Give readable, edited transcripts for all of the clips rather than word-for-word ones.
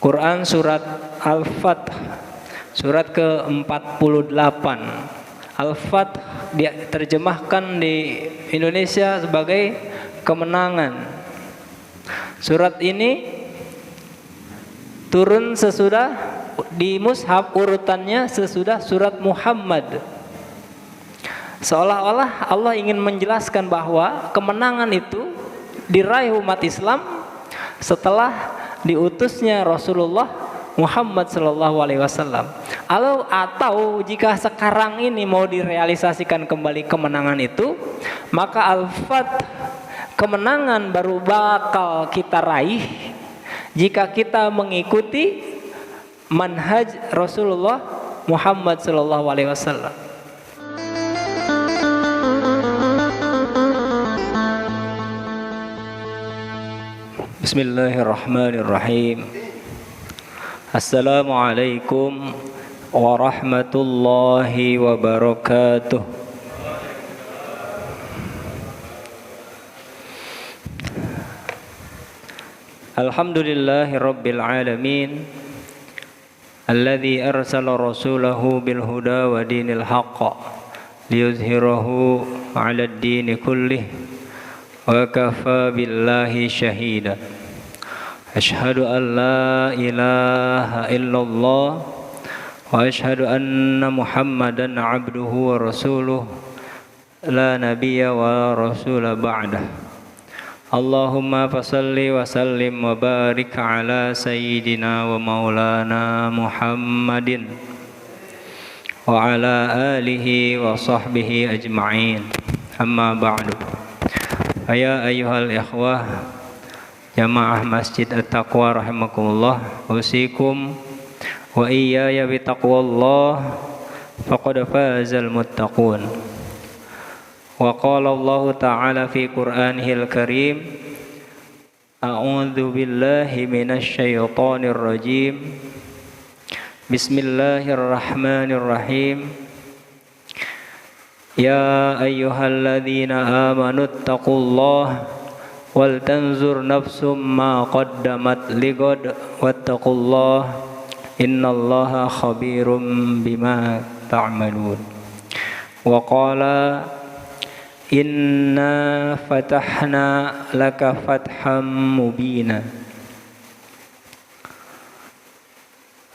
Quran surat Al-Fath, surat ke-48. Al-Fath diterjemahkan di Indonesia sebagai kemenangan. Surat ini turun sesudah di mushaf, urutannya sesudah surat Muhammad. Seolah-olah Allah ingin menjelaskan bahwa kemenangan itu diraih umat Islam setelah diutusnya Rasulullah Muhammad sallallahu alaihi wasallam. Atau jika sekarang ini mau direalisasikan kembali kemenangan itu, maka Al-Fath, kemenangan baru bakal kita raih jika kita mengikuti manhaj Rasulullah Muhammad sallallahu alaihi wasallam. Bismillahirrahmanirrahim. Assalamualaikum warahmatullahi wabarakatuh. Alhamdulillahi rabbil alamin, alladzi arsala rasulahu bil huda wa dinil haqq liyuzhirahu 'alad dini kullih wa kafa billahi syahida. Asyhadu an la ilaha illallah wa asyhadu anna Muhammadan abduhu wa rasuluh la nabiyya wa rasula ba'dah. Allahumma fasalli wa sallim wa barik ala sayyidina wa maulana Muhammadin wa ala alihi wa sahbihi ajma'in. Amma ba'du. Ya ayyuhal ikhwah jamaah Masjid At-Taqwa rahimakumullah, usikum wa iyaya bitaqwallah faqad fazal muttaqun. Wa qala Allah ta'ala fi Qur'anihil Karim, a'udzu billahi minasy syaithanir rajim. Bismillahirrahmanirrahim. Ya ayyuhalladzina amanu taqullaha wal tanzur nafsum ma qaddamat ligad wattaqullaha innallaha khabirum bima ta'malun. Wa qala inna fatahna laka fatham mubina.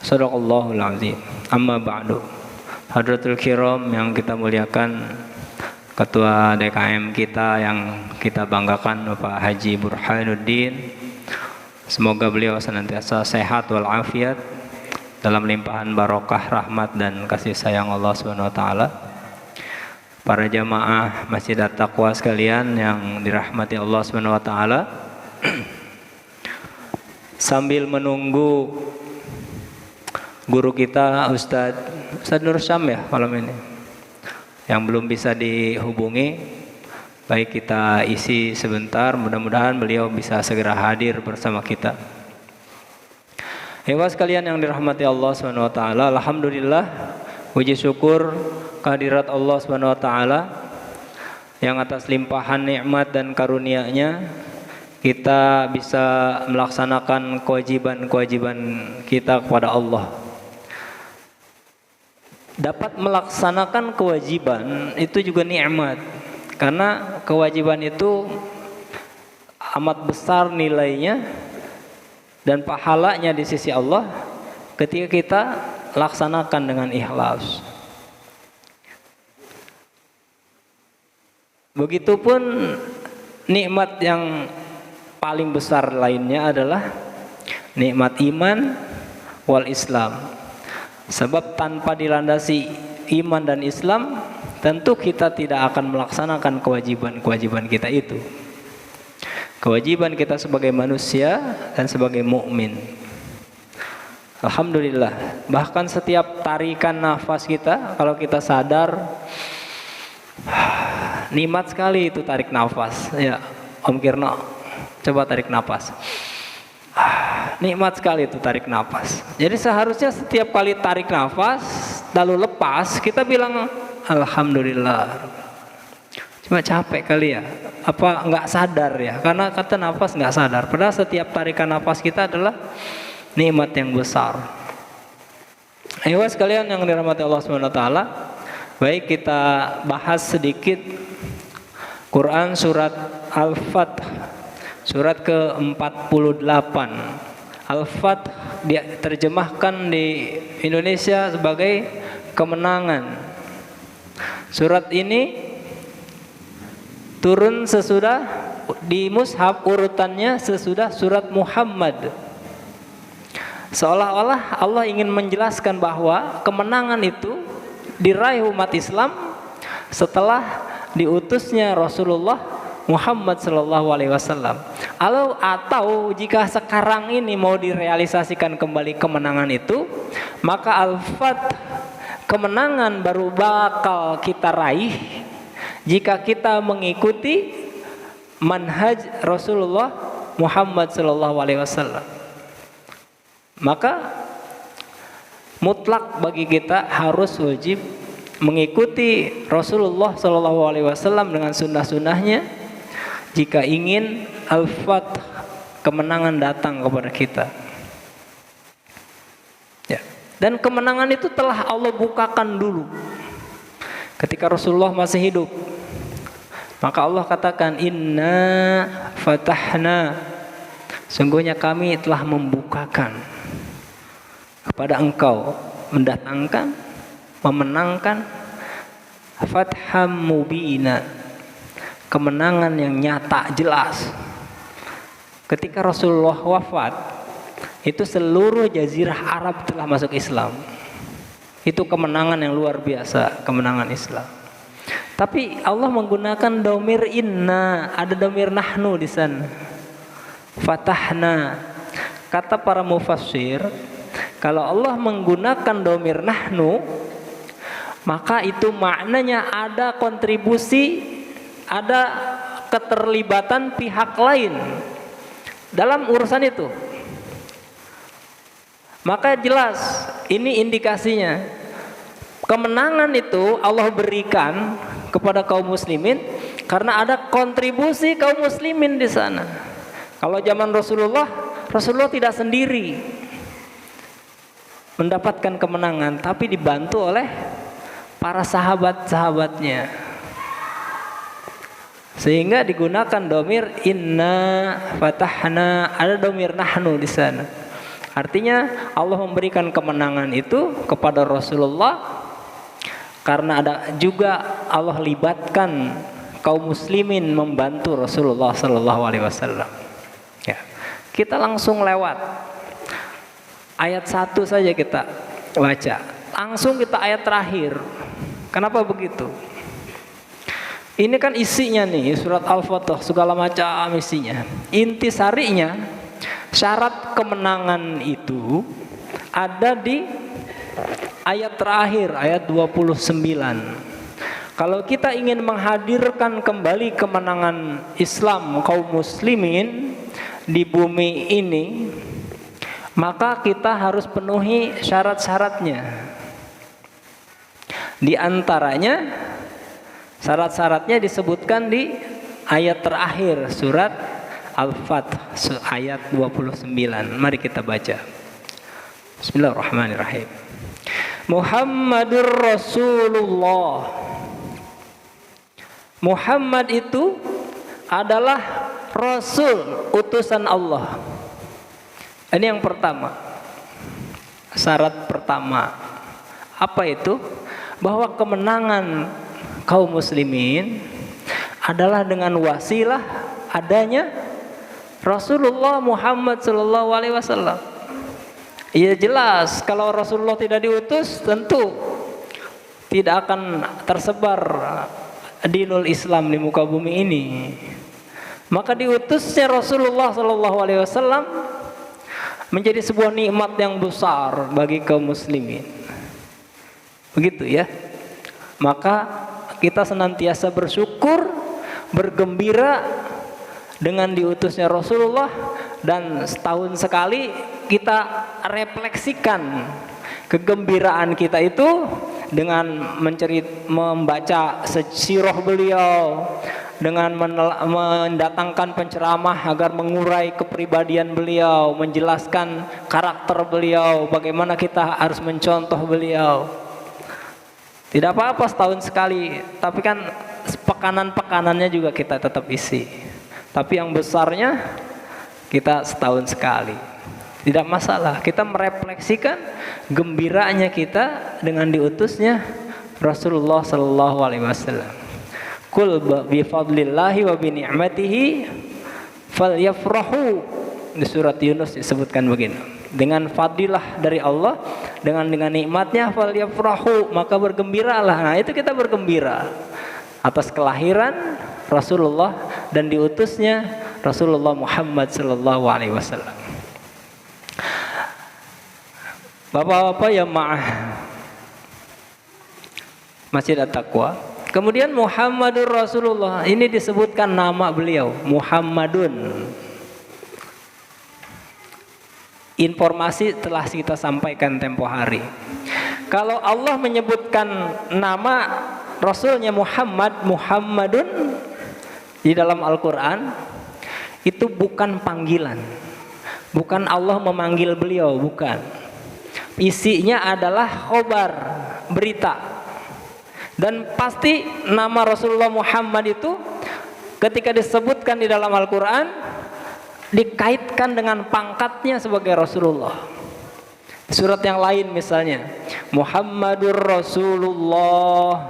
Shadaqallahul azim. Amma ba'du. Hadratul kiram yang kita muliakan, Ketua DKM kita yang kita banggakan Bapak Haji Burhanuddin, semoga beliau senantiasa sehat walafiat dalam limpahan barokah rahmat dan kasih sayang Allah Subhanahu wa taala. Para jamaah Masjid At-Taqwa sekalian yang dirahmati Allah Subhanahu wa taala, sambil menunggu guru kita Ustadz Nur Syam ya malam ini yang belum bisa dihubungi, baik kita isi sebentar, mudah-mudahan beliau bisa segera hadir bersama kita. Hewan sekalian yang dirahmati Allah Subhanahu wa taala, alhamdulillah, puji syukur kehadirat Allah Subhanahu wa taala yang atas limpahan nikmat dan karunia-Nya kita bisa melaksanakan kewajiban-kewajiban kita kepada Allah. Dapat melaksanakan kewajiban itu juga nikmat, karena kewajiban itu amat besar nilainya dan pahalanya di sisi Allah ketika kita laksanakan dengan ikhlas. Begitupun nikmat yang paling besar lainnya adalah nikmat iman wal Islam. Sebab tanpa dilandasi iman dan Islam, tentu kita tidak akan melaksanakan kewajiban-kewajiban kita itu. Kewajiban kita sebagai manusia dan sebagai mukmin. Alhamdulillah, bahkan setiap tarikan nafas kita, kalau kita sadar, nikmat sekali itu tarik nafas. Ya, Om Kirno, coba tarik nafas. Nikmat sekali itu tarik nafas. Jadi seharusnya setiap kali tarik nafas lalu lepas, kita bilang alhamdulillah. Cuma capek kali ya, apa nggak sadar ya, karena kata nafas nggak sadar. Padahal setiap tarikan nafas kita adalah nikmat yang besar. Ayo sekalian yang dirahmati Allah Subhanahu wa taala, baik kita bahas sedikit Quran surat Al-Fath, surat ke-48. Al-Fath diterjemahkan di Indonesia sebagai kemenangan. Surat ini turun sesudah di mushaf, urutannya sesudah surat Muhammad. Seolah-olah Allah ingin menjelaskan bahwa kemenangan itu diraih umat Islam setelah diutusnya Rasulullah Muhammad SAW. Atau jika sekarang ini mau direalisasikan kembali kemenangan itu, maka Al-Fath, kemenangan baru bakal kita raih jika kita mengikuti manhaj Rasulullah Muhammad SAW. Maka mutlak bagi kita harus wajib mengikuti Rasulullah SAW dengan sunnah-sunnahnya jika ingin Al-Fath, kemenangan datang kepada kita. Ya. Dan kemenangan itu telah Allah bukakan dulu ketika Rasulullah masih hidup. Maka Allah katakan, inna fatahna, sungguhnya kami telah membukakan kepada engkau, mendatangkan, memenangkan fatham mubina, kemenangan yang nyata, jelas. Ketika Rasulullah wafat, itu seluruh jazirah Arab telah masuk Islam. Itu kemenangan yang luar biasa, kemenangan Islam. Tapi Allah menggunakan domir inna, ada domir nahnu di sana. Fatahna. Kata para mufassir, kalau Allah menggunakan domir nahnu, maka itu maknanya ada kontribusi, ada keterlibatan pihak lain dalam urusan itu. Maka jelas ini indikasinya, kemenangan itu Allah berikan kepada kaum muslimin karena ada kontribusi kaum muslimin di sana. Kalau zaman Rasulullah tidak sendiri mendapatkan kemenangan, tapi dibantu oleh para sahabat-sahabatnya. Sehingga digunakan domir inna fatahna, ada domir nahnu di sana. Artinya Allah memberikan kemenangan itu kepada Rasulullah karena ada juga Allah libatkan kaum muslimin membantu Rasulullah SAW. Ya. Kita langsung lewat ayat 1 saja kita baca. Langsung kita ayat terakhir. Kenapa begitu? Ini kan isinya nih, surat Al-Fatah, segala macam isinya. Intisarinya, syarat kemenangan itu ada di ayat terakhir, ayat 29. Kalau kita ingin menghadirkan kembali kemenangan Islam kaum muslimin di bumi ini, maka kita harus penuhi syarat-syaratnya. Di antaranya syarat-syaratnya disebutkan di ayat terakhir surat Al-Fath ayat 29. Mari kita baca. Bismillahirrahmanirrahim. Muhammadur Rasulullah. Muhammad itu adalah Rasul, utusan Allah. Ini yang pertama. Syarat pertama. Apa itu? Bahwa kemenangan kaum muslimin adalah dengan wasilah adanya Rasulullah Muhammad SAW. Ya jelas, kalau Rasulullah tidak diutus, tentu tidak akan tersebar dinul Islam di muka bumi ini. Maka diutusnya Rasulullah SAW menjadi sebuah nikmat yang besar bagi kaum muslimin. Begitu ya. Maka kita senantiasa bersyukur, bergembira dengan diutusnya Rasulullah, dan setahun sekali kita refleksikan kegembiraan kita itu dengan membaca sirah beliau, dengan mendatangkan penceramah agar mengurai kepribadian beliau, menjelaskan karakter beliau, bagaimana kita harus mencontoh beliau. Tidak apa-apa setahun sekali, tapi kan pekanan-pekanannya juga kita tetap isi. Tapi yang besarnya kita setahun sekali. Tidak masalah, kita merefleksikan gembiranya kita dengan diutusnya Rasulullah sallallahu alaihi wasallam. Qul bi fadlillahi wa bi ni'matihi falyafrahu. Di surat Yunus disebutkan begini. Dengan fadilah dari Allah, dengan nikmatnya falyafrahu, maka bergembiralah. Nah, itu kita bergembira atas kelahiran Rasulullah dan diutusnya Rasulullah Muhammad sallallahu alaihi wasallam. Bapak-bapak yang ma'ah Masjid At-Taqwa. Kemudian Muhammadur Rasulullah, ini disebutkan nama beliau, Muhammadun. Informasi telah kita sampaikan tempo hari. Kalau Allah menyebutkan nama Rasulnya Muhammad, Muhammadun di dalam Al-Quran, itu bukan panggilan, bukan Allah memanggil beliau, bukan. Isinya adalah khobar, berita. Dan pasti nama Rasulullah Muhammad itu ketika disebutkan di dalam Al-Quran dikaitkan dengan pangkatnya sebagai Rasulullah. Surat yang lain misalnya Muhammadur Rasulullah,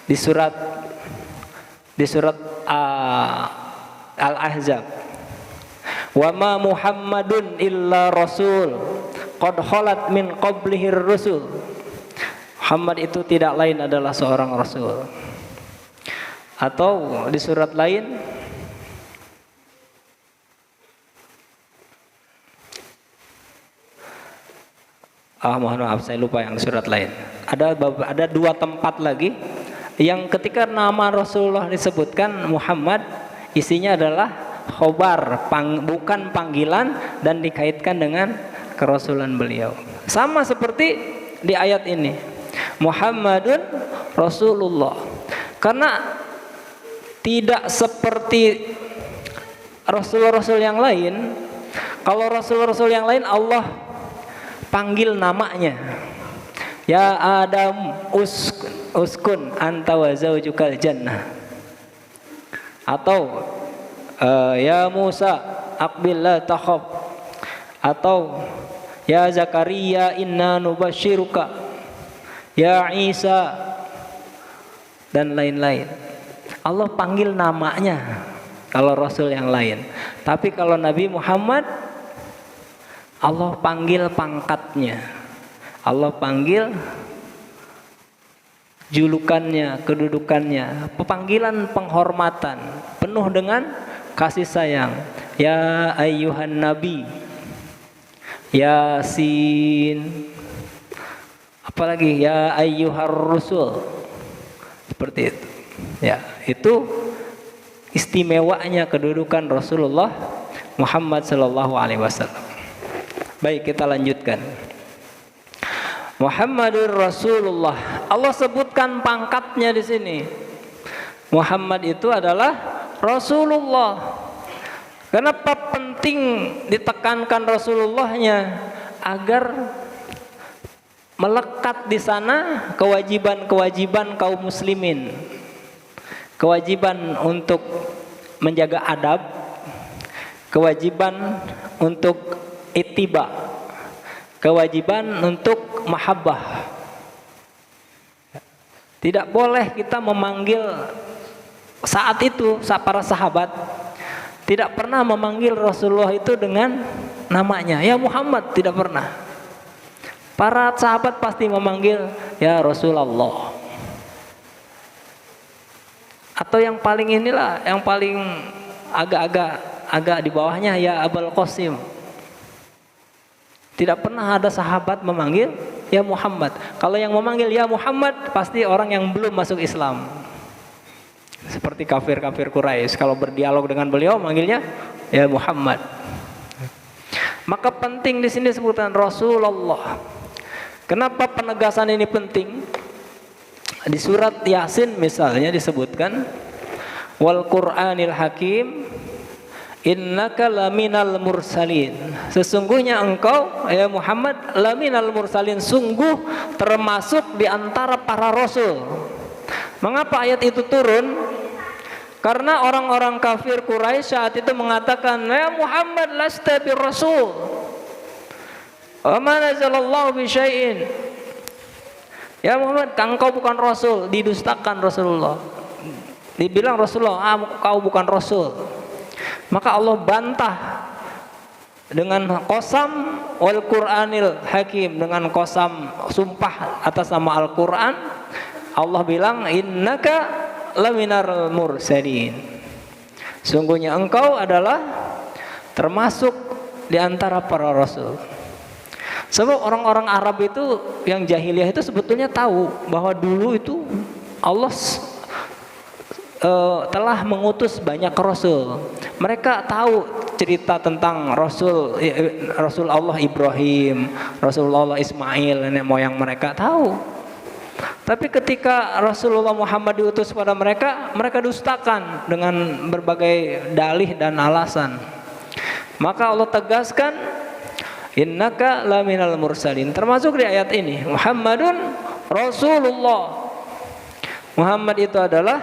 di surat Al-Ahzab, wa ma Muhammadun illa rasul qad khalat min qablihir rusul. Muhammad itu tidak lain adalah seorang rasul. Atau di surat lain mohon maaf saya lupa yang surat lain. Ada dua tempat lagi yang ketika nama Rasulullah disebutkan Muhammad, isinya adalah khobar, bukan panggilan, dan dikaitkan dengan kerasulan beliau. Sama seperti di ayat ini, Muhammadun Rasulullah. Karena tidak seperti Rasul-Rasul yang lain. Kalau Rasul-Rasul yang lain Allah panggil namanya. Ya Adam uskun anta wa zaujukal jannah. Atau ya Musa aqbil la takhaf. Atau ya Zakaria inna nubashiruka. Ya Isa dan lain-lain. Allah panggil namanya kalau Rasul yang lain. Tapi kalau Nabi Muhammad Allah panggil pangkatnya, Allah panggil julukannya, kedudukannya, panggilan penghormatan penuh dengan kasih sayang. Ya ayyuhan nabi, Yasin, apalagi ya ayyuhar rusul, seperti itu. Ya, itu istimewanya kedudukan Rasulullah Muhammad sallallahu alaihi wasallam. Baik, kita lanjutkan. Muhammadur Rasulullah. Allah sebutkan pangkatnya di sini. Muhammad itu adalah Rasulullah. Kenapa penting ditekankan Rasulullahnya? Agar melekat di sana kewajiban-kewajiban kaum muslimin. Kewajiban untuk menjaga adab, kewajiban untuk ittiba, kewajiban untuk mahabbah. Tidak boleh kita memanggil saat itu para sahabat tidak pernah memanggil Rasulullah itu dengan namanya. Ya Muhammad, tidak pernah. Para sahabat pasti memanggil ya Rasulullah. Atau yang paling inilah, yang paling agak di bawahnya ya Abul Qasim. Tidak pernah ada sahabat memanggil ya Muhammad. Kalau yang memanggil ya Muhammad pasti orang yang belum masuk Islam. Seperti kafir-kafir Quraisy, kalau berdialog dengan beliau manggilnya ya Muhammad. Maka penting di sini disebutkan Rasulullah. Kenapa penegasan ini penting? Di surat Yasin misalnya disebutkan wal Qur'anil Hakim innaka laminal mursalin. Sesungguhnya engkau ya Muhammad laminal mursalin, sungguh termasuk di antara para rasul. Mengapa ayat itu turun? Karena orang-orang kafir Quraisy saat itu mengatakan, ya Muhammad lasta bir rasul. Wa ma nazalallahu bi syai'in. Ya Muhammad, engkau bukan rasul, didustakan Rasulullah. Dibilang Rasulullah, kau bukan rasul. Maka Allah bantah dengan qasam wal Qur'anil Hakim, dengan qasam sumpah atas nama Al-Qur'an. Allah bilang innaka laminar mursalin. Sungguhnya engkau adalah termasuk di antara para rasul. Sebab orang-orang Arab itu yang jahiliyah itu sebetulnya tahu bahwa dulu itu Allah telah mengutus banyak rasul. Mereka tahu cerita tentang Rasul Allah Ibrahim, Rasulullah Ismail, nenek moyang mereka tahu. Tapi ketika Rasulullah Muhammad diutus pada mereka, mereka dustakan dengan berbagai dalih dan alasan. Maka Allah tegaskan, innaka laminal mursalin. Termasuk di ayat ini, Muhammadun Rasulullah. Muhammad itu adalah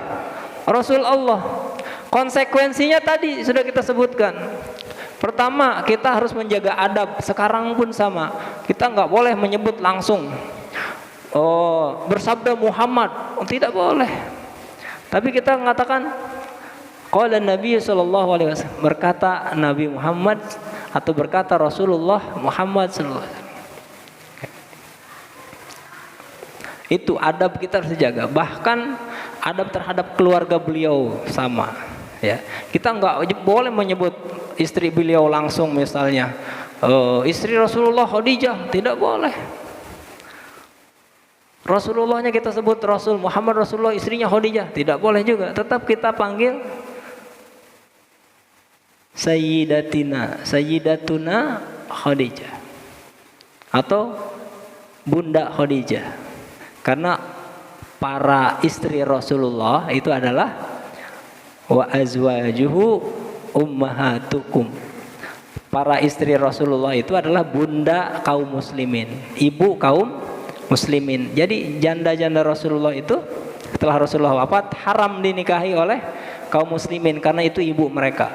Rasul Allah. Konsekuensinya tadi sudah kita sebutkan. Pertama, kita harus menjaga adab. Sekarang pun sama. Kita nggak boleh menyebut langsung bersabda Muhammad, tidak boleh. Tapi kita mengatakan qala Nabi sallallahu alaihi wasallam, berkata Nabi Muhammad atau berkata Rasulullah Muhammad sallallahu alaihi wasallam. Itu adab kita harus dijaga. Bahkan adab terhadap keluarga beliau sama, ya. Kita nggak boleh menyebut istri beliau langsung, misalnya istri Rasulullah Khadijah, tidak boleh. Rasulullahnya kita sebut Rasul Muhammad Rasulullah, istrinya Khadijah, tidak boleh juga. Tetap kita panggil Sayyidatuna Khadijah atau Bunda Khadijah. Karena para istri Rasulullah itu adalah wa azwajuhu ummahatukum. Para istri Rasulullah itu adalah bunda kaum muslimin, ibu kaum muslimin. Jadi janda-janda Rasulullah itu setelah Rasulullah wafat haram dinikahi oleh kaum muslimin karena itu ibu mereka.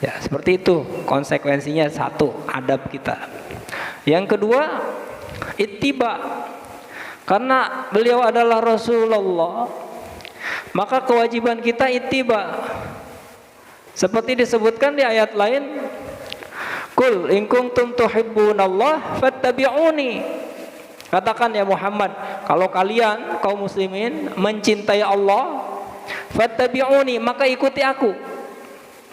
Ya, seperti itu konsekuensinya. Satu, adab kita. Yang kedua, ittiba. Karena beliau adalah Rasulullah, maka kewajiban kita ittiba. Seperti disebutkan di ayat lain, Qul in kuntum tuhibbunallah fattabi'uni. Katakan ya Muhammad, kalau kalian kaum muslimin mencintai Allah, fattabi'uni, maka ikuti aku.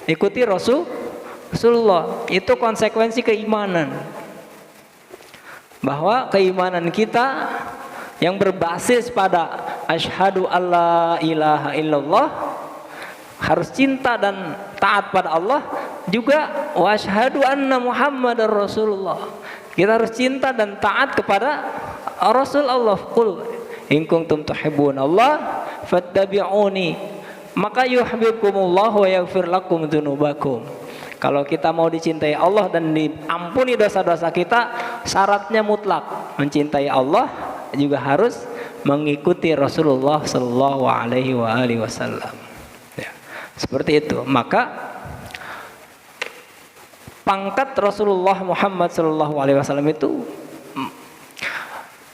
Ikuti Rasulullah. Itu konsekuensi keimanan. Bahwa keimanan kita yang berbasis pada asyhadu alla ilaha illallah, harus cinta dan taat pada Allah, juga wa asyhadu anna Muhammadar Rasulullah. Kita harus cinta dan taat kepada Rasul Allah. Qul in kuntum tuhibbunallah fattabi'uni, maka yuhibbukumullah wa yaghfir lakum dzunubakum. Kalau kita mau dicintai Allah dan diampuni dosa-dosa kita, syaratnya mutlak. Mencintai Allah juga harus mengikuti Rasulullah sallallahu alaihi wasallam. Ya, seperti itu. Maka pangkat Rasulullah Muhammad sallallahu alaihi wasallam itu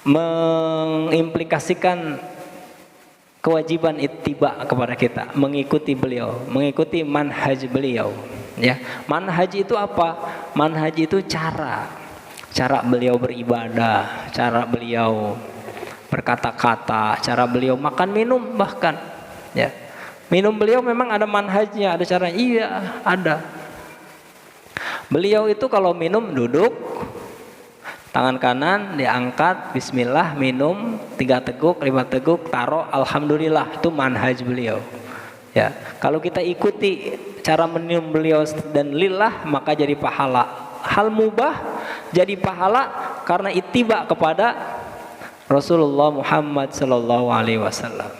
mengimplikasikan kewajiban ittiba kepada kita, mengikuti beliau, mengikuti manhaj beliau. Ya, manhaj itu apa? Manhaj itu cara beliau beribadah, cara beliau berkata-kata, cara beliau makan minum bahkan. Ya, minum beliau memang ada manhajnya, ada caranya. Iya, ada. Beliau itu kalau minum duduk, tangan kanan diangkat, bismillah, minum 3 teguk, 5 teguk, taruh, alhamdulillah. Itu manhaj beliau. Ya, kalau kita ikuti cara minum beliau dan lillah, maka jadi pahala. Hal mubah jadi pahala karena ittiba kepada Rasulullah Muhammad sallallahu alaihi wasallam.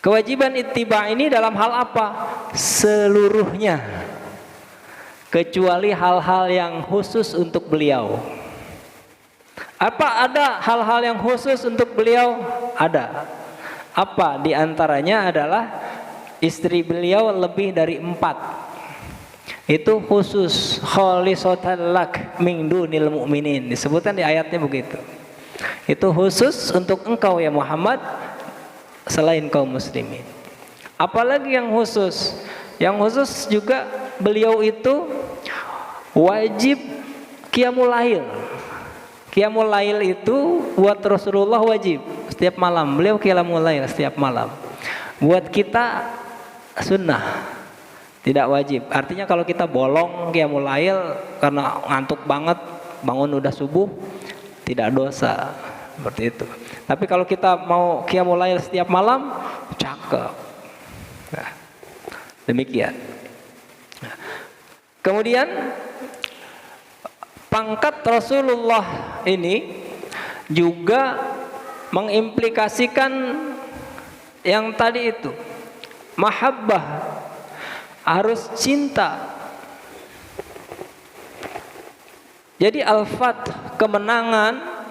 Kewajiban ittiba ini dalam hal apa? Seluruhnya, kecuali hal-hal yang khusus untuk beliau. Apa ada hal-hal yang khusus untuk beliau? Ada. Apa? Di antaranya adalah istri beliau lebih dari 4. Itu khusus, khalisatan lak min dunil mu'minin. Disebutkan di ayatnya begitu. Itu khusus untuk engkau ya Muhammad, selain kaum muslimin. Apalagi yang khusus? Yang khusus juga beliau itu wajib qiyamul lail. Qiyamul lail itu buat Rasulullah wajib setiap malam. Beliau qiyamul lail setiap malam. Buat kita sunnah, tidak wajib. Artinya kalau kita bolong qiyamul lail karena ngantuk banget, bangun udah subuh, tidak dosa. Seperti itu. Tapi kalau kita mau qiyamul lail setiap malam, cakep. Nah, demikian. Nah, kemudian pangkat Rasulullah ini juga mengimplikasikan yang tadi itu, mahabbah, harus cinta. Jadi al-fath, kemenangan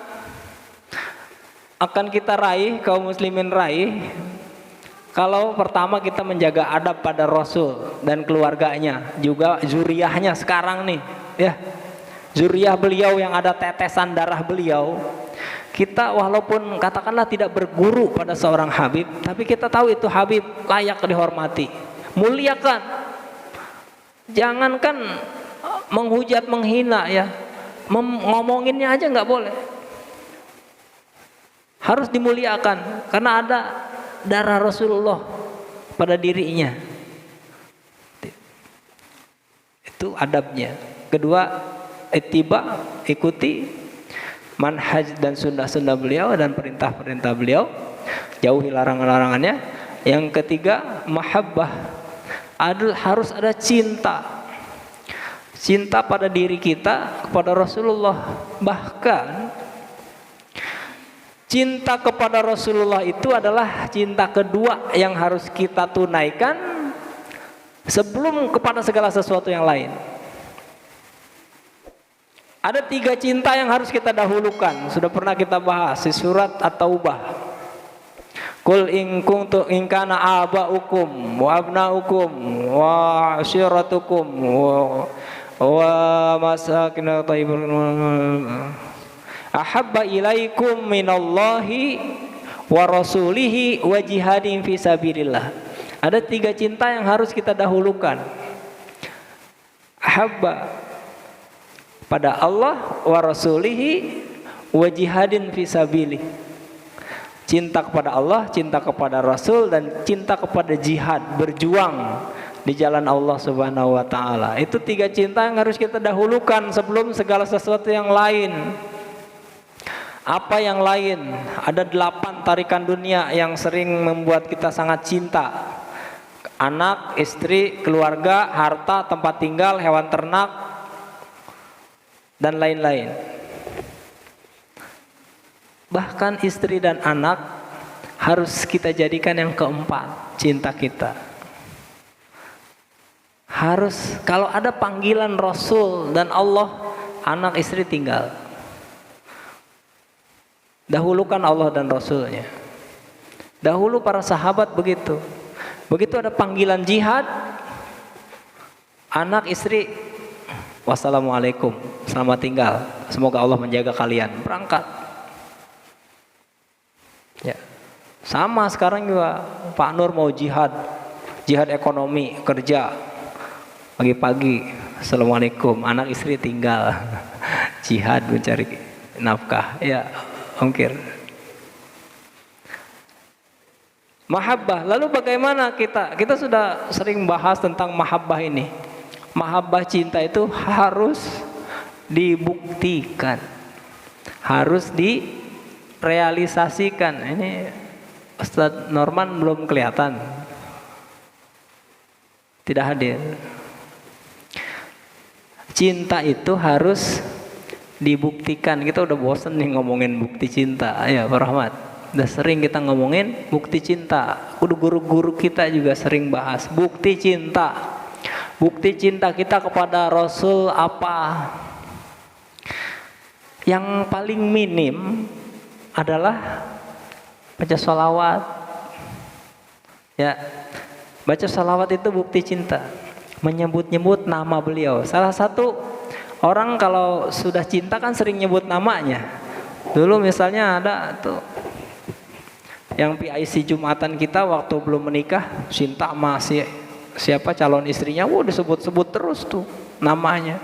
akan kita raih, kaum muslimin raih, kalau pertama kita menjaga adab pada Rasul dan keluarganya, juga zuriyahnya sekarang nih, ya, zuriyah beliau yang ada tetesan darah beliau. Kita walaupun katakanlah tidak berguru pada seorang Habib, tapi kita tahu itu Habib layak dihormati, muliakan. Jangankan menghujat, menghina ya, ngomonginnya aja nggak boleh. Harus dimuliakan karena ada darah Rasulullah pada dirinya. Itu adabnya. Kedua, ittiba, ikuti manhaj dan sunnah-sunnah beliau dan perintah-perintah beliau, jauhi larangan-larangannya. Yang ketiga, mahabbah, harus ada cinta. Cinta pada diri kita kepada Rasulullah. Bahkan cinta kepada Rasulullah itu adalah cinta kedua yang harus kita tunaikan sebelum kepada segala sesuatu yang lain. Ada 3 cinta yang harus kita dahulukan. Sudah pernah kita bahas di surat At-Taubah. Qul in kuntum in kana aba'ukum wa abna'ukum wa ashiratukum wa masakin thayyibun ahabba ilaikum minallahi wa rasulihi wa jihadin fi sabilillah. Ada 3 cinta yang harus kita dahulukan. Ahabba, pada Allah, wa rasulihi wa jihadin fi sabilih. Cinta kepada Allah, cinta kepada Rasul, dan cinta kepada jihad, berjuang di jalan Allah Subhanahu wa taala. Itu 3 cinta yang harus kita dahulukan sebelum segala sesuatu yang lain. Apa yang lain? Ada 8 tarikan dunia yang sering membuat kita sangat cinta. Anak, istri, keluarga, harta, tempat tinggal, hewan ternak, dan lain-lain. Bahkan istri dan anak harus kita jadikan yang keempat, cinta kita. Harus, kalau ada panggilan Rasul dan Allah, anak istri tinggal. Dahulukan Allah dan Rasulnya. Dahulu para sahabat begitu. Begitu ada panggilan jihad, anak istri, wassalamualaikum, selamat tinggal, semoga Allah menjaga kalian, berangkat. Ya. Sama sekarang juga Pak Nur mau jihad, jihad ekonomi, kerja pagi-pagi, assalamualaikum, anak istri tinggal, jihad mencari nafkah, ya ongkir. Mahabbah, lalu bagaimana kita sudah sering bahas tentang mahabbah ini. Mahabbah, cinta itu harus dibuktikan, harus direalisasikan. Ini Ustadz Norman belum kelihatan, tidak hadir. Cinta itu harus dibuktikan. Kita udah bosen nih ngomongin bukti cinta. Ya Pak Rahmat, udah sering kita ngomongin bukti cinta. Udah guru-guru kita juga sering bahas bukti cinta. Bukti cinta kita kepada Rasul apa? Yang paling minim adalah baca sholawat. Ya, baca sholawat itu bukti cinta. Menyebut-nyebut nama beliau. Salah satu orang kalau sudah cinta kan sering nyebut namanya. Dulu misalnya ada tuh yang PIC Jumatan kita waktu belum menikah, cinta masih siapa calon istrinya, disebut-sebut terus tuh namanya.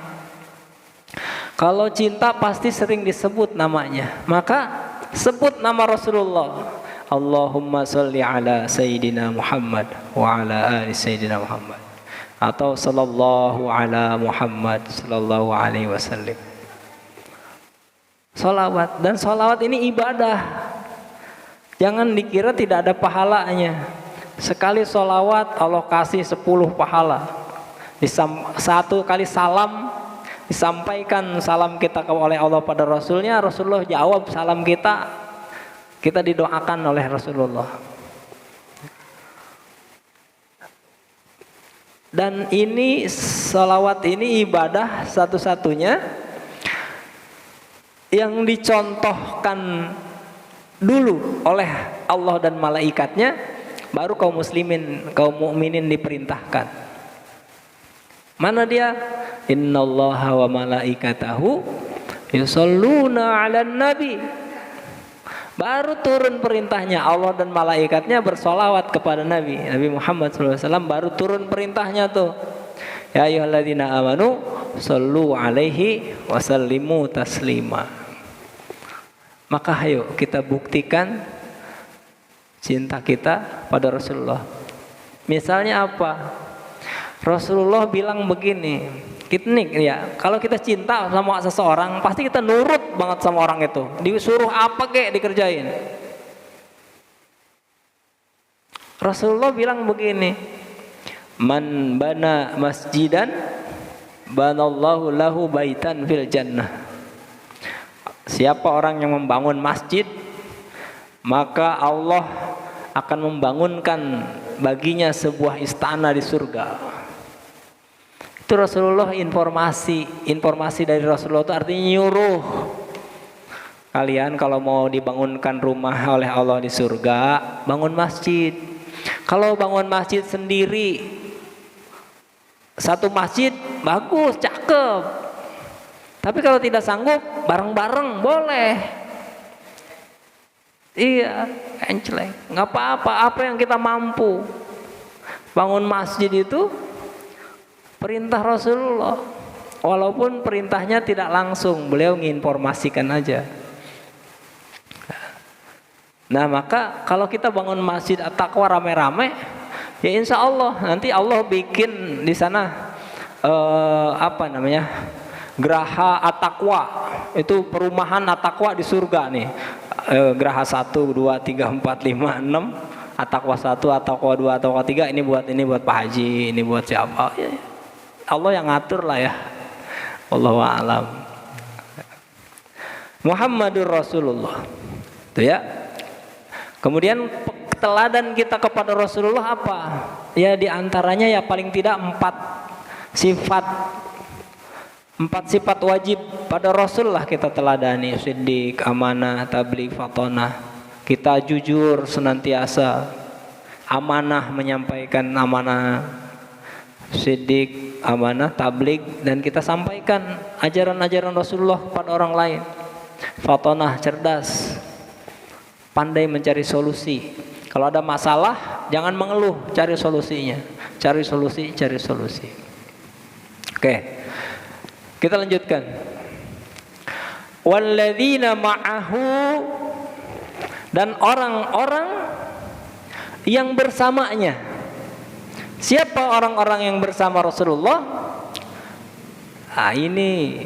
Kalau cinta pasti sering disebut namanya. Maka sebut nama Rasulullah. Allahumma sholli ala Sayyidina Muhammad wa ala ali Sayyidina Muhammad. Atau sallallahu ala Muhammad sallallahu alaihi wasallam. Salawat, dan salawat ini ibadah. Jangan dikira tidak ada pahalanya. Sekali salawat Allah kasih 10 pahala. Satu kali salam disampaikan salam kita oleh Allah pada Rasulnya, Rasulullah jawab salam kita, kita didoakan oleh Rasulullah. Dan ini salawat ini ibadah satu-satunya yang dicontohkan dulu oleh Allah dan malaikatnya, baru kaum muslimin, kaum mukminin diperintahkan. Mana dia? Innallaha wa malaikatahu yusholluna 'alan nabi. Baru turun perintahnya, Allah dan malaikatnya bersolawat kepada Nabi Muhammad SAW. Baru turun perintahnya tuh, ya ayyuhalladzina amanu shollu alaihi wasallimu taslima. Maka ayo kita buktikan cinta kita pada Rasulullah. Misalnya apa? Rasulullah bilang begini, kalau kita cinta sama seseorang pasti kita nurut banget sama orang itu. Disuruh apa kek dikerjain. Rasulullah bilang begini, man bana masjidan banallahu lahu baitan fil jannah. Siapa orang yang membangun masjid, maka Allah akan membangunkan baginya sebuah istana di surga. Itu Rasulullah informasi dari Rasulullah itu artinya nyuruh kalian kalau mau dibangunkan rumah oleh Allah di surga, bangun masjid. Kalau bangun masjid sendiri, satu masjid bagus, cakep. Tapi kalau tidak sanggup, bareng-bareng boleh. Iya, enceleng, nggak apa-apa, apa yang kita mampu. Bangun masjid itu perintah Rasulullah, walaupun perintahnya tidak langsung, beliau menginformasikan aja. Nah maka kalau kita bangun masjid at-taqwa rame-rame, ya insya Allah nanti Allah bikin di sana geraha at-taqwa, itu perumahan at-taqwa di surga nih. Geraha 1, 2, 3, 4, 5, 6, at-taqwa 1, at-taqwa 2, at-taqwa 3, ini buat Pak Haji, ini buat siapa? Allah yang ngatur lah ya. Wallahu a'lam. Muhammadur Rasulullah. Itu ya. Kemudian teladan kita kepada Rasulullah apa? Ya diantaranya ya paling tidak 4 sifat wajib pada Rasul lah kita teladani. Siddiq, amanah, tabligh, fatonah. Kita jujur senantiasa, amanah, menyampaikan amanah, siddiq, amanah, tabligh, dan kita sampaikan ajaran-ajaran Rasulullah kepada orang lain. Fatonah, cerdas, pandai mencari solusi. Kalau ada masalah jangan mengeluh, cari solusinya. Cari solusi. Oke, kita lanjutkan. Walladzina ma'ahu, dan orang-orang yang bersamanya. Siapa orang-orang yang bersama Rasulullah? Nah, ini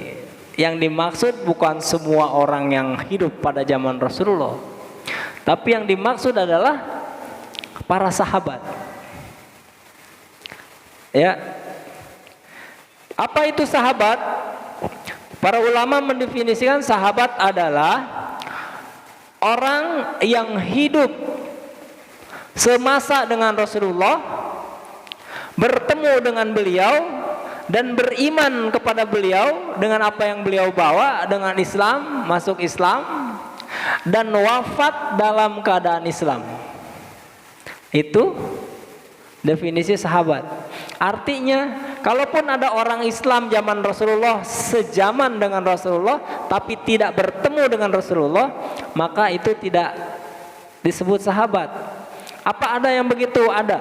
yang dimaksud bukan semua orang yang hidup pada zaman Rasulullah, tapi yang dimaksud adalah para sahabat. Ya, apa itu sahabat? Para ulama mendefinisikan sahabat adalah orang yang hidup semasa dengan Rasulullah, bertemu dengan beliau dan beriman kepada beliau dengan apa yang beliau bawa, dengan Islam, masuk Islam, dan wafat dalam keadaan Islam. Itu definisi sahabat. Artinya, kalaupun ada orang Islam zaman Rasulullah, sejaman dengan Rasulullah, tapi tidak bertemu dengan Rasulullah, maka itu tidak disebut sahabat. Apa ada yang begitu? Ada.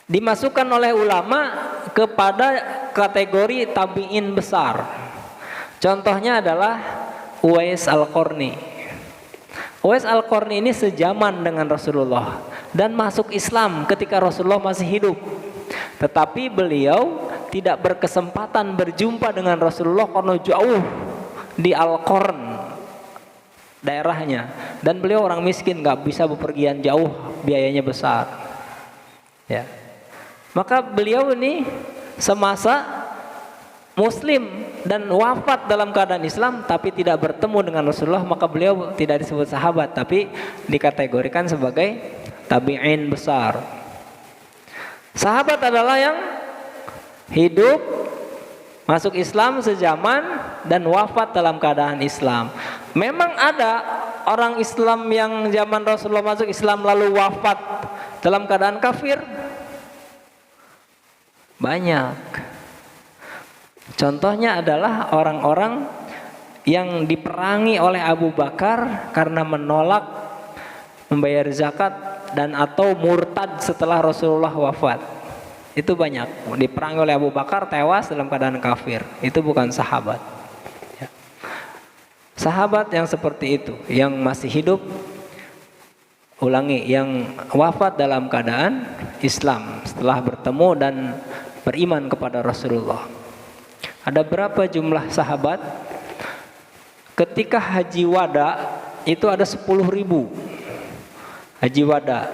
Dimasukkan oleh ulama kepada kategori tabi'in besar. Contohnya adalah Uwais Al-Qarni. Uwais Al-Qarni ini sejaman dengan Rasulullah dan masuk Islam ketika Rasulullah masih hidup. Tetapi beliau tidak berkesempatan berjumpa dengan Rasulullah karena jauh di Al-Qarn daerahnya, dan beliau orang miskin, nggak bisa bepergian jauh, biayanya besar. Ya, maka beliau ini semasa Muslim dan wafat dalam keadaan Islam, tapi tidak bertemu dengan Rasulullah, maka beliau tidak disebut sahabat, tapi dikategorikan sebagai tabi'in besar. Sahabat adalah yang hidup, masuk Islam sejaman, dan wafat dalam keadaan Islam. Memang ada orang Islam yang zaman Rasulullah masuk Islam lalu wafat dalam keadaan kafir. Banyak. Contohnya adalah orang-orang yang diperangi oleh Abu Bakar karena menolak membayar zakat dan atau murtad setelah Rasulullah wafat. Itu banyak, diperangi oleh Abu Bakar, tewas dalam keadaan kafir. Itu bukan sahabat. Ya. Sahabat yang seperti itu, yang masih hidup, ulangi, yang wafat dalam keadaan Islam setelah bertemu dan beriman kepada Rasulullah. Ada berapa jumlah sahabat? Ketika haji wada itu ada 10.000 haji wada.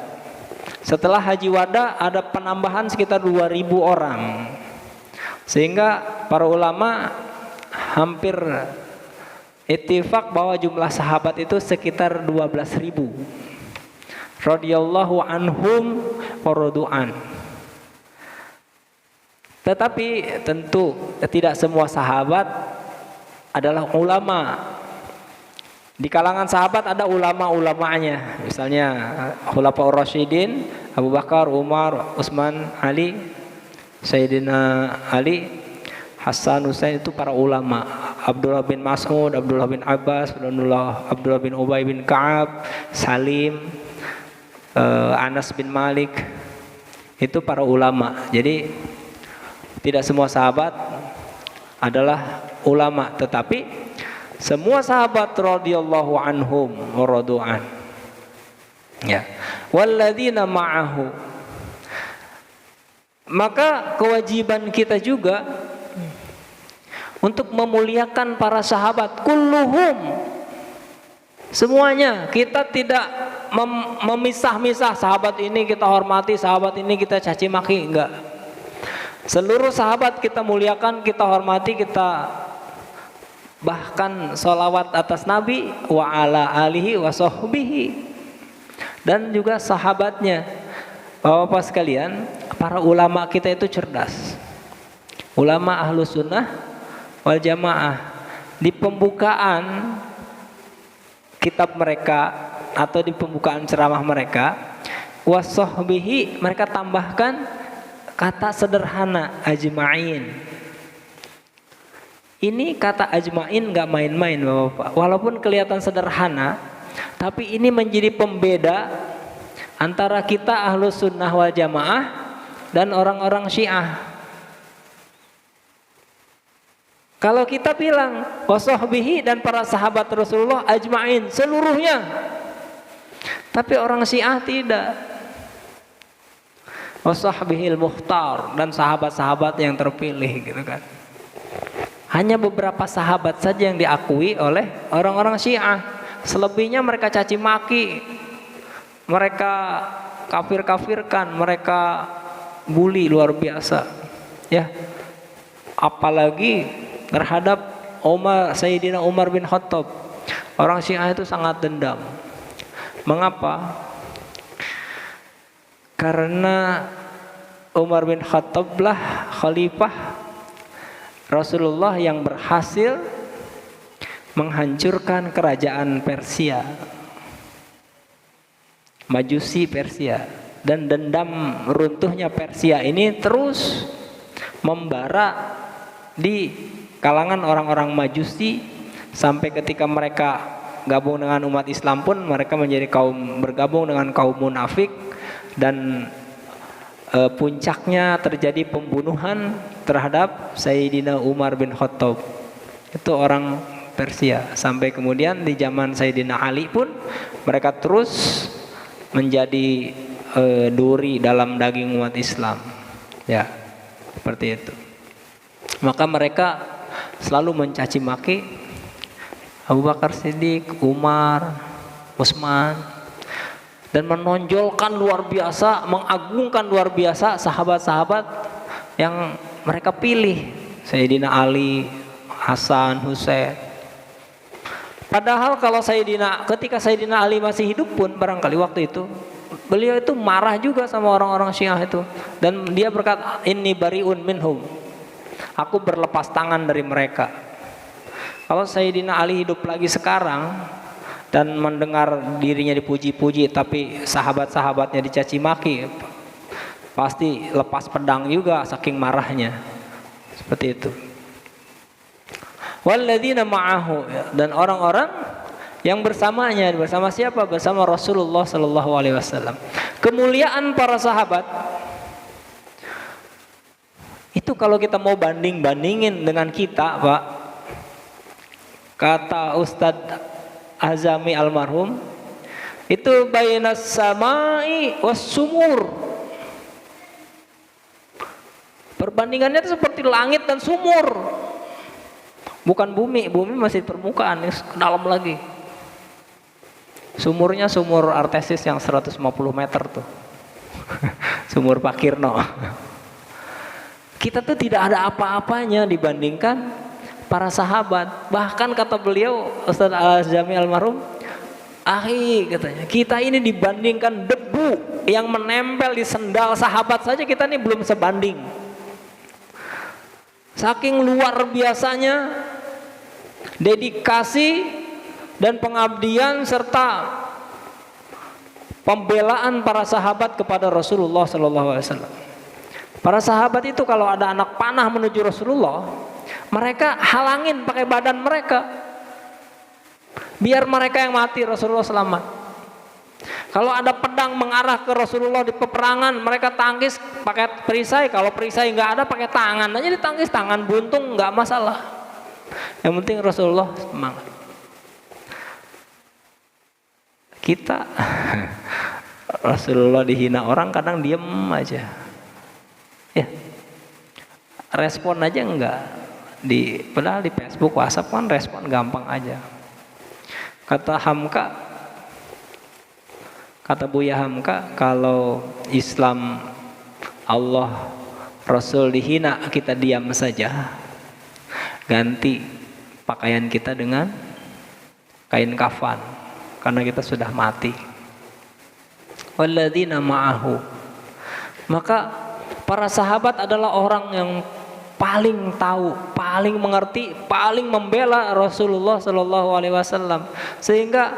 Setelah haji wada ada penambahan sekitar 2.000 orang. Sehingga para ulama hampir ittifaq bahwa jumlah sahabat itu sekitar 12.000. Radhiyallahu anhum wa radu'an. Tetapi tentu tidak semua sahabat adalah ulama. Di kalangan sahabat ada ulama-ulamanya. Misalnya Khulafaur Rasyidin, Abu Bakar, Umar, Utsman, Ali, Sayyidina Ali, Hasan, Husain, itu para ulama. Abdullah bin Mas'ud, Abdullah bin Abbas, Abdullah bin Ubay bin Ka'ab, Salim, Anas bin Malik, itu para ulama. Jadi tidak semua sahabat adalah ulama, tetapi semua sahabat radhiyallahu anhum wa radu'an. Ya. Walladzina ma'ahu. Maka kewajiban kita juga untuk memuliakan para sahabat kulluhum. Semuanya, kita tidak memisah-misah sahabat ini kita hormati, sahabat ini kita caci maki, enggak. Seluruh sahabat kita muliakan, kita hormati, kita bahkan sholawat atas Nabi wa ala alihi wa sahbihi, dan juga sahabatnya. Bapak-bapak sekalian, para ulama kita itu cerdas. Ulama Ahlus Sunnah wal Jamaah, di pembukaan kitab mereka atau di pembukaan ceramah mereka, wa sahbihi, mereka tambahkan kata sederhana, ajma'in. Ini kata ajma'in gak main-main Bapak. Walaupun kelihatan sederhana, tapi ini menjadi pembeda antara kita Ahlus Sunnah wal Jamaah dan orang-orang Syiah. Kalau kita bilang wasahbihi dan para sahabat Rasulullah ajma'in, seluruhnya. Tapi orang Syiah tidak. Wasahbihil mukhtar, dan sahabat-sahabat yang terpilih gitu kan. Hanya beberapa sahabat saja yang diakui oleh orang-orang Syiah. Selebihnya mereka caci maki, mereka kafir-kafirkan, mereka bully luar biasa. Ya, apalagi terhadap Sayyidina Umar bin Khattab. Orang Syiah itu sangat dendam. Mengapa? Karena Umar bin Khattab lah khalifah Rasulullah yang berhasil menghancurkan kerajaan Persia, Majusi Persia, dan dendam runtuhnya Persia ini terus membara di kalangan orang-orang Majusi sampai ketika mereka gabung dengan umat Islam pun mereka menjadi bergabung dengan kaum munafik, dan puncaknya terjadi pembunuhan terhadap Sayyidina Umar bin Khattab. Itu orang Persia. Sampai kemudian di zaman Sayyidina Ali pun mereka terus menjadi duri dalam daging umat Islam. Ya, seperti itu. Maka mereka selalu mencaci maki Abu Bakar Siddiq, Umar, Utsman, dan menonjolkan luar biasa, mengagungkan luar biasa sahabat-sahabat yang mereka pilih, Sayyidina Ali, Hasan, Husain. Padahal kalau ketika Sayyidina Ali masih hidup pun barangkali waktu itu beliau itu marah juga sama orang-orang Syiah itu, dan dia berkata, inni bariun minhum, aku berlepas tangan dari mereka. Kalau Sayyidina Ali hidup lagi sekarang dan mendengar dirinya dipuji-puji tapi sahabat-sahabatnya dicaci maki, pasti lepas pedang juga saking marahnya. Seperti itu. Walladzina ma'ahu, dan orang-orang yang bersamanya, bersama siapa? Bersama Rasulullah sallallahu alaihi wasallam. Kemuliaan para sahabat itu kalau kita mau bandingin dengan kita, Pak, kata Ustadz Azami almarhum, itu bainas samai was sumur. Perbandingannya itu seperti langit dan sumur. Bukan bumi masih permukaan, dalam lagi. Sumurnya sumur Artesis yang 150 meter tuh. Sumur Pak Kirno. Kita tuh tidak ada apa-apanya dibandingkan para sahabat. Bahkan kata beliau, Ustaz Al-Azami almarhum, katanya, kita ini dibandingkan debu yang menempel di sendal sahabat saja kita ini belum sebanding. Saking luar biasanya dedikasi dan pengabdian serta pembelaan para sahabat kepada Rasulullah sallallahu alaihi wasallam. Para sahabat itu kalau ada anak panah menuju Rasulullah, mereka halangin pakai badan mereka, biar mereka yang mati, Rasulullah selamat. Kalau ada pedang mengarah ke Rasulullah di peperangan, mereka tangkis pakai perisai. Kalau perisai nggak ada, pakai tangan aja ditangkis, tangan buntung nggak masalah. Yang penting Rasulullah semangat. Kita Rasulullah dihina orang kadang diem aja, ya respon aja enggak. Padahal di Facebook, WhatsApp kan respon gampang aja. Kata Buya Hamka, kalau Islam, Allah, Rasul dihina, kita diam saja. Ganti pakaian kita dengan kain kafan, karena kita sudah mati. Walladzina ma'ahu. Maka para sahabat adalah orang yang paling tahu, paling mengerti, paling membela Rasulullah sallallahu alaihi wasallam. Sehingga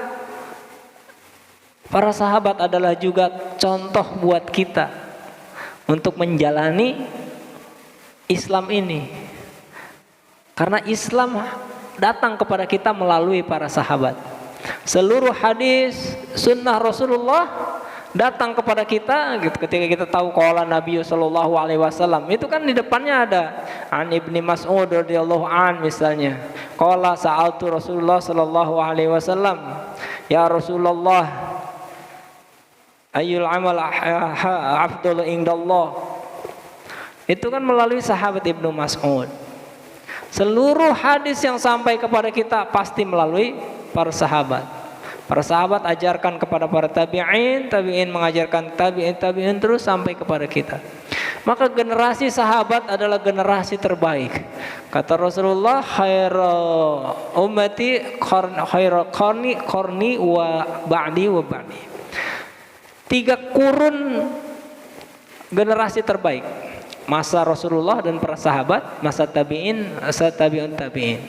para sahabat adalah juga contoh buat kita untuk menjalani Islam ini. Karena Islam datang kepada kita melalui para sahabat. Seluruh hadis sunnah Rasulullah datang kepada kita ketika kita tahu qala Nabi sallallahu alaihi wasallam, itu kan di depannya ada an Ibni Mas'ud radhiyallahu an misalnya, qala sa'altu Rasulullah sallallahu alaihi wasallam, ya Rasulullah ayyul amal afdalu indallah. Itu kan melalui sahabat Ibnu Mas'ud. Seluruh hadis yang sampai kepada kita pasti melalui para sahabat. Para sahabat ajarkan kepada para tabi'in, tabi'in mengajarkan tabi'in, tabi'in terus sampai kepada kita. Maka generasi sahabat adalah generasi terbaik. Kata Rasulullah, khairu ummati khairu qarni wa ba'di wa ba'di. 3 kurun generasi terbaik. Masa Rasulullah dan para sahabat, masa tabi'in, masa tabi'un tabi'in.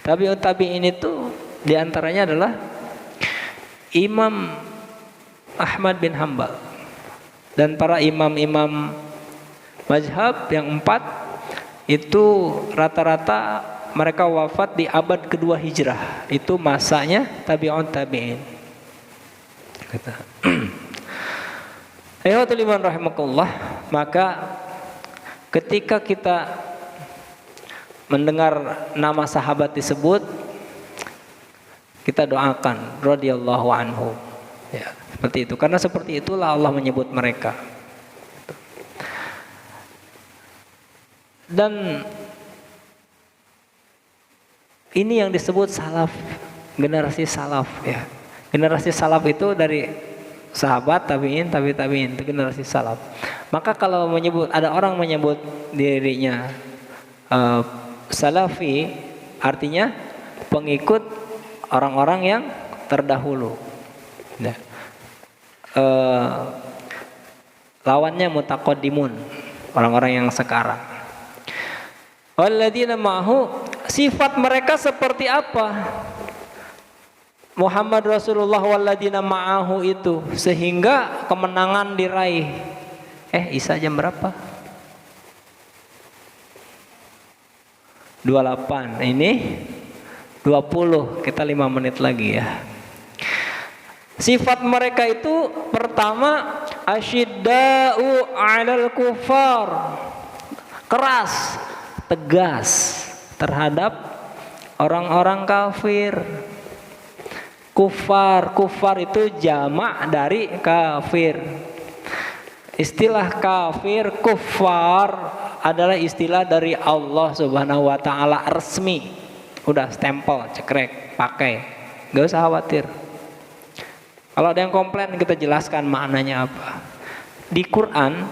Tabi'un tabi'in itu diantaranya adalah Imam Ahmad bin Hambal dan para imam-imam mazhab yang 4 itu rata-rata mereka wafat di abad kedua hijrah. Itu masanya tabi'un tabi'in. Ayuhatul iman rahimakumullah. Maka ketika kita mendengar nama sahabat disebut, kita doakan radhiyallahu anhu. Ya, seperti itu. Karena seperti itulah Allah menyebut mereka. Dan ini yang disebut salaf, generasi salaf ya. Generasi salaf itu dari sahabat, tabi'in, tabi'in, itu generasi salaf. Maka kalau ada orang menyebut dirinya salafi, artinya pengikut orang-orang yang terdahulu. Nah, lawannya mutaqaddimun, orang-orang yang sekarang. Walladzina ma'ahu, sifat mereka seperti apa? Muhammad Rasulullah walladzina ma'ahu itu sehingga kemenangan diraih. Isa jam berapa? 28. Ini 20. Kita 5 menit lagi ya. Sifat mereka itu pertama asyidda'u 'alal kufar. Keras, tegas terhadap orang-orang kafir. Kufar itu jamak dari kafir. Istilah kafir, kufar adalah istilah dari Allah Subhanahu wa taala resmi. Udah stempel, cekrek, pakai. Gak usah khawatir. Kalau ada yang komplain kita jelaskan maknanya apa. Di Quran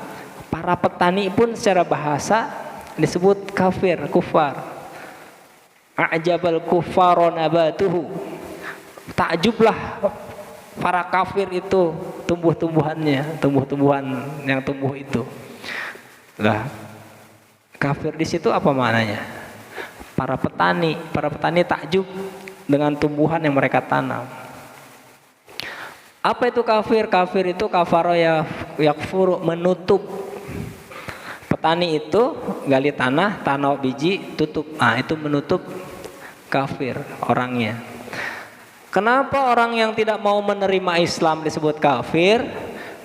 para petani pun secara bahasa disebut kafir, kufar. A'jabal kuffara nabatuhu. Takjublah para kafir itu tumbuh-tumbuhannya, tumbuh-tumbuhan yang tumbuh itu. Lah, kafir di situ apa maknanya? Para petani takjub dengan tumbuhan yang mereka tanam. Apa itu kafir? Kafir itu kafaro yakfuru, menutup. Petani itu gali tanah biji, tutup. Itu menutup, kafir orangnya. Kenapa orang yang tidak mau menerima Islam disebut kafir?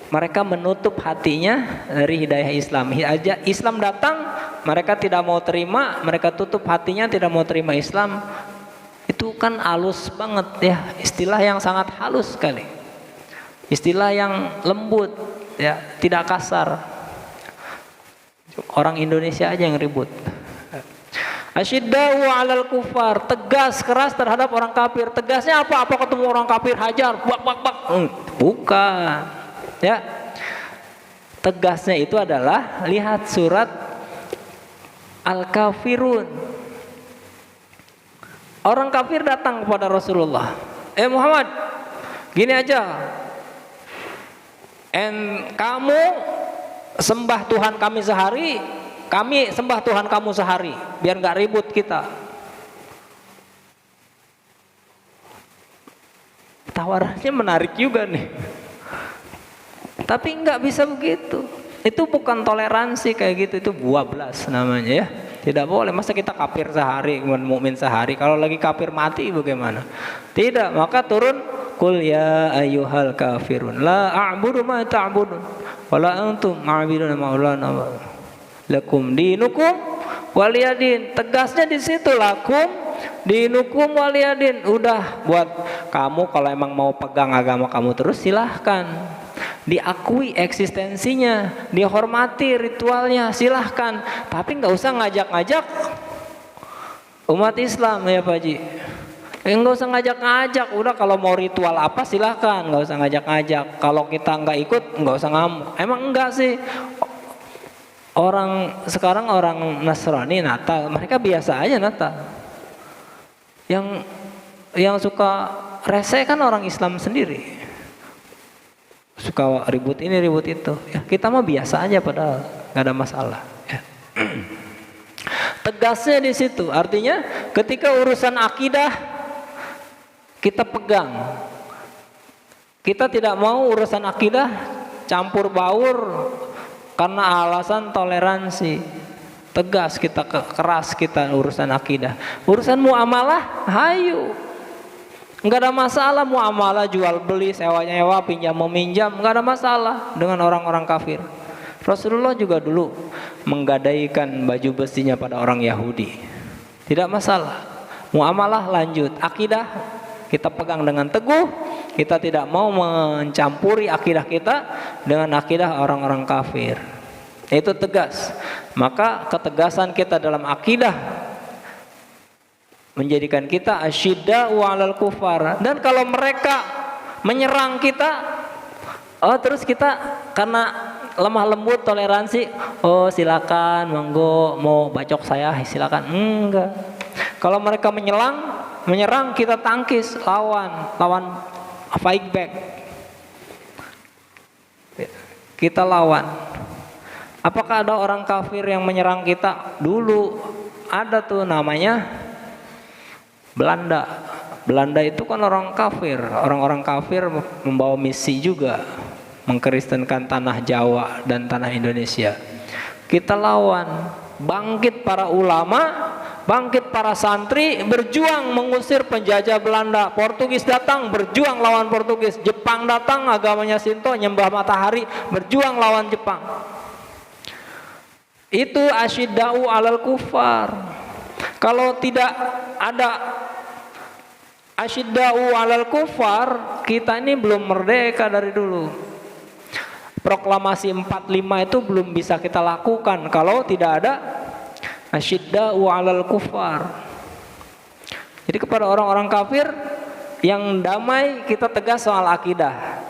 Mereka menutup hatinya dari hidayah Islam. Islam datang, mereka tidak mau terima, mereka tutup hatinya, tidak mau terima Islam. Itu kan halus banget ya, istilah yang sangat halus sekali. Istilah yang lembut ya, tidak kasar. Orang Indonesia aja yang ribut. Asyiddau 'alal kufar, tegas keras terhadap orang kafir. Tegasnya apa? Apa ketemu orang kafir hajar, bak. Bukan. Ya. Tegasnya itu adalah lihat surat Al-Kafirun. Orang kafir datang kepada Rasulullah. Muhammad, gini aja. Kamu sembah Tuhan kami sehari, kami sembah Tuhan kamu sehari, biar nggak ribut kita. Tawarannya menarik juga nih. Tapi nggak bisa begitu. Itu bukan toleransi kayak gitu, itu buablas namanya ya. Tidak boleh. Masa kita kafir sehari, mukmin sehari, kalau lagi kafir mati bagaimana? Tidak. Maka turun qul ya ayyuhal kafirun la a'budu ma ta'budun wala antum a'buduna ma lakum dinukum waliyadin. Tegasnya di situ, lakum dinukum waliyadin. Udah, buat kamu kalau emang mau pegang agama kamu terus silahkan, diakui eksistensinya, dihormati ritualnya, silahkan. Tapi nggak usah ngajak-ngajak umat Islam ya Pak Haji. Nggak usah ngajak-ngajak. Udah, kalau mau ritual apa silahkan, nggak usah ngajak-ngajak. Kalau kita nggak ikut nggak usah ngamuk. Emang enggak sih? Sekarang orang Nasrani Natal, mereka biasa aja Natal. Yang suka rese kan orang Islam sendiri. Suka ribut ini ribut itu. Ya, kita mah biasa aja padahal nggak ada masalah. Ya. Tegasnya di situ. Artinya ketika urusan akidah kita pegang. Kita tidak mau urusan akidah campur baur karena alasan toleransi. Tegas kita, keras kita urusan akidah. Urusan muamalah, hayu. Enggak ada masalah muamalah, jual beli, sewa nyewa, pinjam meminjam, enggak ada masalah dengan orang-orang kafir. Rasulullah juga dulu menggadaikan baju besinya pada orang Yahudi. Tidak masalah. Muamalah lanjut, akidah kita pegang dengan teguh. Kita tidak mau mencampuri akidah kita dengan akidah orang-orang kafir. Itu tegas. Maka ketegasan kita dalam akidah menjadikan kita asyidda'u 'alal kufar. Dan kalau mereka menyerang kita, terus kita karena lemah lembut toleransi, silakan, monggo, mau bacok saya silakan. Enggak. Kalau mereka menyerang kita tangkis, lawan fight back. Kita lawan. Apakah ada orang kafir yang menyerang kita? Dulu ada tuh namanya Belanda. Belanda itu kan orang kafir. Orang-orang kafir membawa misi juga mengkristenkan tanah Jawa dan tanah Indonesia. Kita lawan. Bangkit para ulama, bangkit para santri, berjuang mengusir penjajah Belanda. Portugis datang, berjuang lawan Portugis. Jepang datang, agamanya Shinto, nyembah matahari, berjuang lawan Jepang. Itu asyidda'u 'alal kufar. Kalau tidak ada asyidda'u 'alal kufar, kita ini belum merdeka dari dulu. Proklamasi 45 itu belum bisa kita lakukan kalau tidak ada asyidda'u 'alal kufar. Jadi kepada orang-orang kafir yang damai kita tegas soal akidah.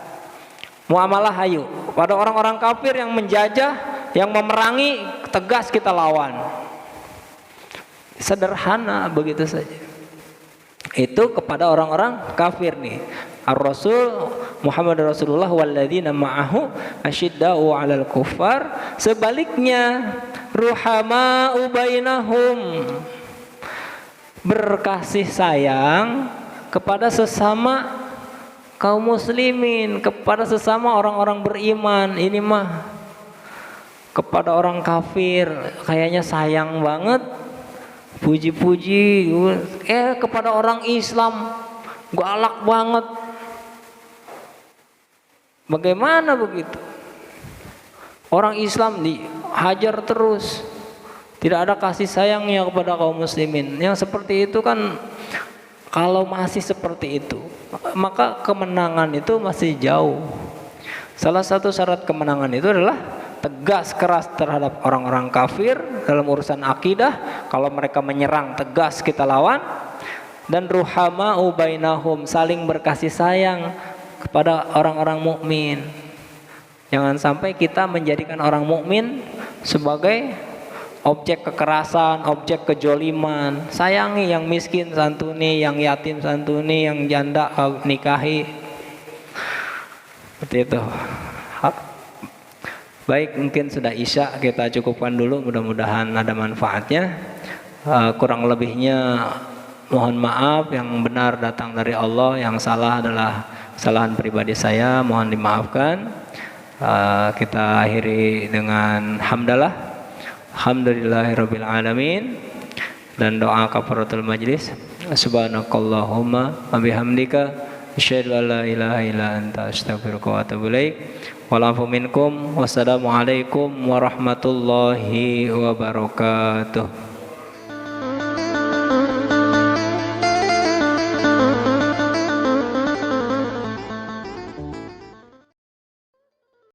Muamalah hayu. Pada orang-orang kafir yang menjajah, yang memerangi, tegas kita lawan. Sederhana begitu saja. Itu kepada orang-orang kafir nih. Ar-Rasul Muhammad Rasulullah walladzina ma'ahu asyidda'u 'alal kufar. Sebaliknya ruhama'u bainahum, berkasih sayang kepada sesama kaum muslimin, kepada sesama orang-orang beriman. Ini mah kepada orang kafir kayaknya sayang banget, puji-puji. Kepada orang Islam galak banget. Bagaimana begitu? Orang Islam dihajar terus, tidak ada kasih sayangnya kepada kaum muslimin. Yang seperti itu kan, kalau masih seperti itu, maka kemenangan itu masih jauh. Salah satu syarat kemenangan itu adalah tegas keras terhadap orang-orang kafir dalam urusan akidah. Kalau mereka menyerang, tegas kita lawan. Dan ruhama'u bainahum, saling berkasih sayang kepada orang-orang mukmin. Jangan sampai kita menjadikan orang mukmin sebagai objek kekerasan, objek kejoliman. Sayangi yang miskin, santuni, yang yatim santuni, yang janda nikahi. Seperti itu. Baik, mungkin sudah Isya, kita cukupkan dulu. Mudah-mudahan ada manfaatnya. Kurang lebihnya mohon maaf. Yang benar datang dari Allah, yang salah adalah kesalahan pribadi saya, mohon dimaafkan. Kita akhiri dengan hamdalah, alhamdulillahirabbil alamin, dan doa kafaratul majlis. Subhanakallahumma wa bihamdika asyhadu an la ilaha illa anta astaghfiruka wa atubu ilaik. Wal afu minkum. Wassalamualaikum warahmatullahi wabarakatuh.